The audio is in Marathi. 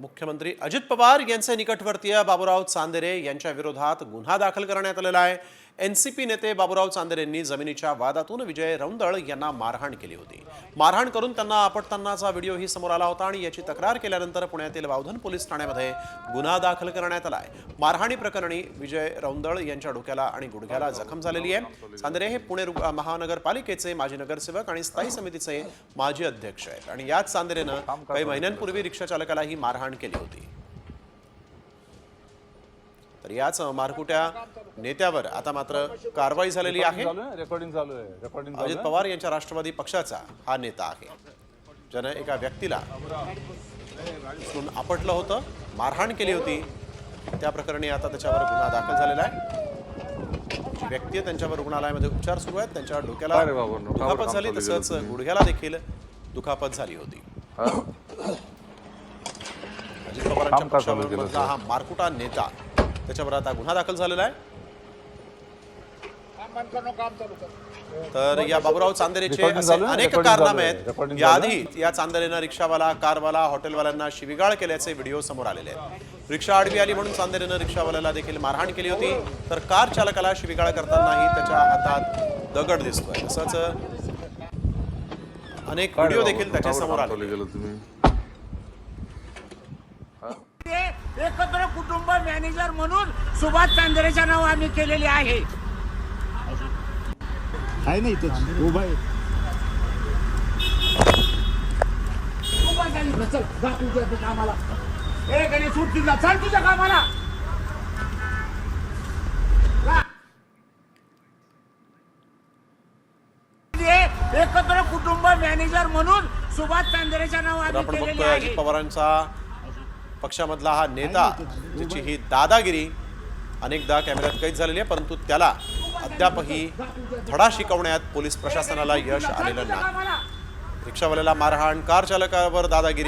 मुख्यमंत्री अजित पवार यांचे निकटवर्तीय बाबूराव चांदेरे यांच्या विरोधात गुन्हा दाखल करण्यात आलेला आहे। एनसीपी नेते बाबूराव चांदेरेंनी जमिनीच्या वादातून विजय रौंदळ यांना मारहाण केली होती। मारहाण करून त्यांना आपटतानाचा व्हिडिओही समोर आला होता आणि याची तक्रार केल्यानंतर पुण्यातील वावधन पोलीस ठाण्यामध्ये गुन्हा दाखल करण्यात आला आहे। मारहाणी प्रकरणी विजय रौंदळ यांच्या डोक्याला आणि गुडघ्याला जखम झालेली आहे। चांदेरे हे पुणे महानगरपालिकेचे माजी नगरसेवक आणि स्थायी समितीचे माजी अध्यक्ष आहेत आणि याच चांदेरेनं काही महिन्यांपूर्वी रिक्षा चालकालाही मारहाण केली होती। तर याच मारकुट्या नेत्यावर आता मात्र कारवाई झालेली आहे। अजित पवार यांच्या राष्ट्रवादी पक्षाचा हा नेता आहे, ज्याने एका व्यक्तीला आपटलं होतं, मारहाण केली होती। त्या प्रकरणी आता त्याच्यावर गुन्हा दाखल झालेला आहे। जी व्यक्ती त्यांच्यावर रुग्णालयामध्ये उपचार सुरू आहेत, त्यांच्या डोक्याला दुखापत झाली, तसंच गुडघ्याला देखील दुखापत झाली होती। अजित पवारांच्या पक्षामधला हा मारकुटा नेता, त्याच्यावर आता गुन्हा दाखल झालेला आहे। तर या बाबूराव चांदेरेचे असे अनेक कारनामे आहेत। याआधी या चांदेरेनं रिक्षावाला, कारवाला, हॉटेलवाल्यांना शिवीगाळ केल्याचे व्हिडिओ समोर आलेले आहेत। रिक्षा आडवी आली म्हणून चांदेरेनं रिक्षावाल्याला देखील मारहाण केली होती, तर कार चालकाला शिवीगाळ करतानाही त्याच्या हातात दगड दिसतोय। तसंच अनेक व्हिडिओ देखील त्याच्या समोर आले। एकत्र कुटुंब मॅनेजर म्हणून सुभाष चांदेरेच्या नाव आम्ही केलेले आहे। नाही इथे उभा आहे, उभा झाली, चल जा तुझ्या कामाला। ए गणेश उठ, तिला चल तुझ्या कामाला। एकत्र कुटुंब मॅनेजर म्हणून सुभाष चांदेरेच्या नाव आम्ही आपण केलेले बघतोय अजित आहे। पवारांचा पक्षामधला हा नेता, ज्याची ही दादागिरी अनेकदा कॅमेऱ्यात कैद झालेली आहे, परंतु त्याला अद्यापही धडा शिकवण्यात पोलीस प्रशासनाला यश आलेलं नाही। रिक्षावाल्याला मारहाण, कार चालकावर दादागिरी